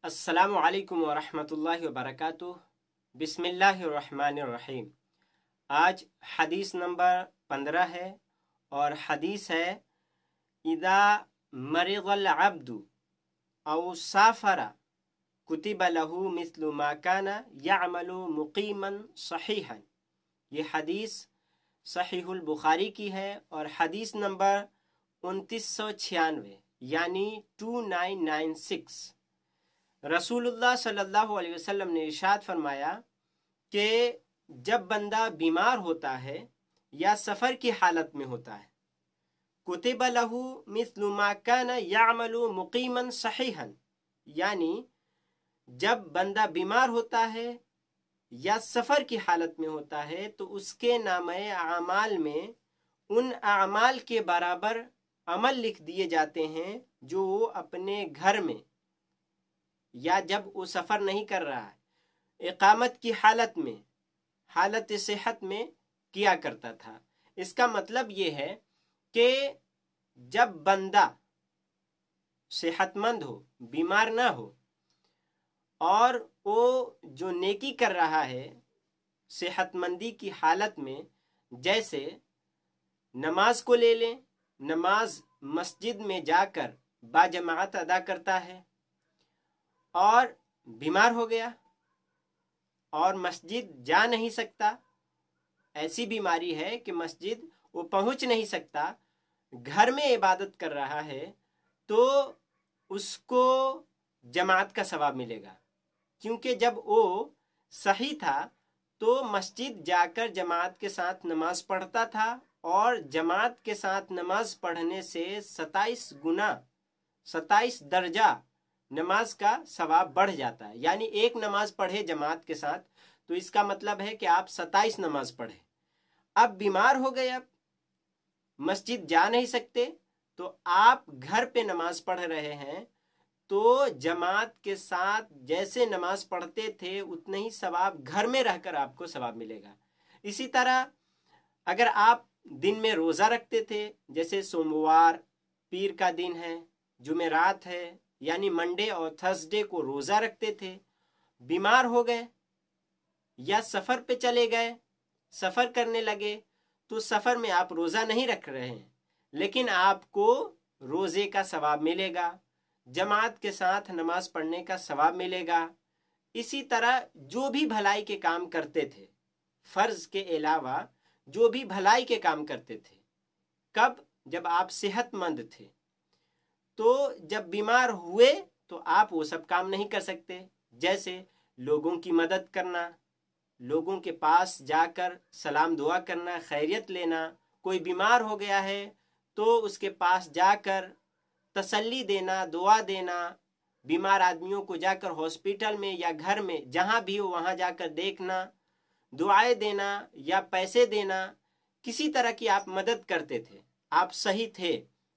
अस्सलामु अलैकुम वरहमतुल्लाहि वबरकातुह। बिस्मिल्लाहिर्रहमानिर्रहीम। आज हदीस नंबर 15 है और हदीस है इदा मरिदल अब्दु औ साफरा कुतिब लहू मिस्लु मा काना यअमलु मुकीमन सहीहन। ये हदीस सहीहुल बुखारी की है और हदीस नंबर 2996 यानी 2996। रसूलुल्लाह सल्लल्लाहु अलैहि वसल्लम ने इरशाद फरमाया कि जब बंदा बीमार होता है या सफ़र की हालत में होता है, कुतिब लहू मिस्लु मा काना यअमलु मुकीमन सहीहन, यानी जब बंदा बीमार होता है या सफ़र की हालत में होता है तो उसके नामे आमाल में उन आमाल के बराबर अमल लिख दिए जाते हैं जो वो अपने घर में या जब वो सफ़र नहीं कर रहा है, इकामत की हालत में, हालत सेहत में किया करता था। इसका मतलब ये है कि जब बंदा सेहतमंद हो, बीमार ना हो और वो जो नेकी कर रहा है सेहतमंदी की हालत में, जैसे नमाज को ले लें, नमाज मस्जिद में जाकर बाजमात अदा करता है और बीमार हो गया और मस्जिद जा नहीं सकता, ऐसी बीमारी है कि मस्जिद वो पहुंच नहीं सकता, घर में इबादत कर रहा है, तो उसको जमात का सवाब मिलेगा। क्योंकि जब वो सही था तो मस्जिद जाकर जमात के साथ नमाज पढ़ता था और जमात के साथ नमाज पढ़ने से 27 गुना, 27 दर्जा नमाज का सवाब बढ़ जाता है। यानी एक नमाज पढ़े जमात के साथ तो इसका मतलब है कि आप 27 नमाज पढ़े। अब बीमार हो गए, अब मस्जिद जा नहीं सकते, तो आप घर पे नमाज पढ़ रहे हैं, तो जमात के साथ जैसे नमाज पढ़ते थे उतने ही सवाब घर में रहकर आपको सवाब मिलेगा। इसी तरह अगर आप दिन में रोज़ा रखते थे, जैसे सोमवार, पीर का दिन है, जुमेरात है, यानी मंडे और थर्सडे को रोज़ा रखते थे, बीमार हो गए या सफ़र पे चले गए, सफ़र करने लगे, तो सफ़र में आप रोज़ा नहीं रख रहे हैं लेकिन आपको रोज़े का सवाब मिलेगा, जमात के साथ नमाज पढ़ने का सवाब मिलेगा। इसी तरह जो भी भलाई के काम करते थे, फ़र्ज़ के अलावा जो भी भलाई के काम करते थे, कब? जब आप सेहतमंद थे। तो जब बीमार हुए तो आप वो सब काम नहीं कर सकते, जैसे लोगों की मदद करना, लोगों के पास जाकर सलाम दुआ करना, खैरियत लेना। कोई बीमार हो गया है तो उसके पास जाकर तसल्ली देना, दुआ देना, बीमार आदमियों को जाकर हॉस्पिटल में या घर में जहाँ भी हो वहाँ जाकर देखना, दुआएं देना या पैसे देना, किसी तरह की आप मदद करते थे। आप सही थे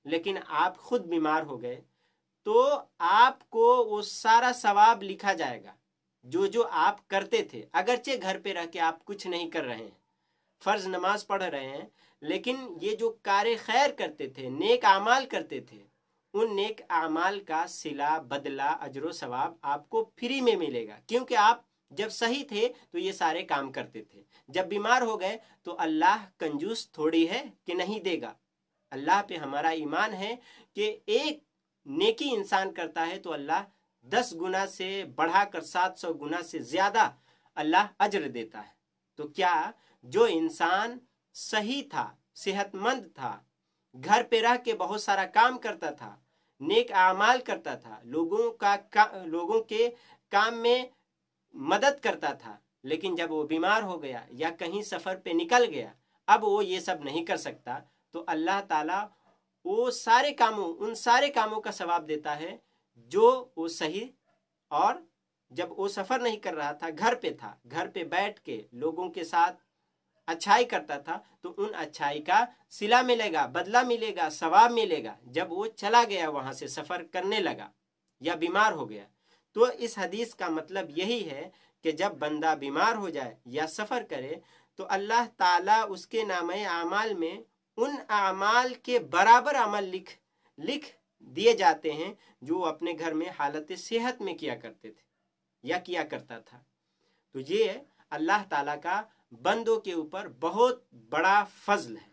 लेकिन आप खुद बीमार हो गए तो आपको वो सारा सवाब लिखा जाएगा जो जो आप करते थे। अगरचे घर पे रह के आप कुछ नहीं कर रहे हैं, फ़र्ज नमाज पढ़ रहे हैं, लेकिन ये जो कार्य खैर करते थे, नेक आमाल करते थे, उन नेक आमाल का सिला, बदला, अजरो सवाब आपको फ्री में मिलेगा। क्योंकि आप जब सही थे तो ये सारे काम करते थे, जब बीमार हो गए तो अल्लाह कंजूस थोड़ी है कि नहीं देगा। अल्लाह पे हमारा ईमान है कि एक नेकी इंसान करता है तो अल्लाह 10 गुना से बढ़ाकर 700 गुना से ज़्यादा अल्लाह अजर देता है। तो क्या जो इंसान सही था, सेहतमंद था, घर पे रह के बहुत सारा काम करता था, नेक आमाल करता था, लोगों के काम में मदद करता था, लेकिन जब वो बीमार हो गया या कहीं सफ़र पे निकल गया, अब वो ये सब नहीं कर सकता, तो अल्लाह ताला वो सारे कामों, उन सारे कामों का सवाब देता है जो वो सही, और जब वो सफ़र नहीं कर रहा था, घर पे था, घर पे बैठ के लोगों के साथ अच्छाई करता था, तो उन अच्छाई का सिला मिलेगा, बदला मिलेगा, सवाब मिलेगा। जब वो चला गया, वहाँ से सफ़र करने लगा या बीमार हो गया, तो इस हदीस का मतलब यही है कि जब बंदा बीमार हो जाए या सफ़र करे तो अल्लाह ताला उसके नामे आमाल में उन आमाल के बराबर अमल लिख دیے جاتے ہیں جو اپنے گھر میں حالت صحت میں کیا کرتے تھے یا کیا کرتا تھا۔ تو یہ اللہ تعالیٰ کا بندوں کے اوپر بہت بڑا فضل ہے۔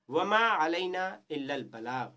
وما علینا الا البلاغ،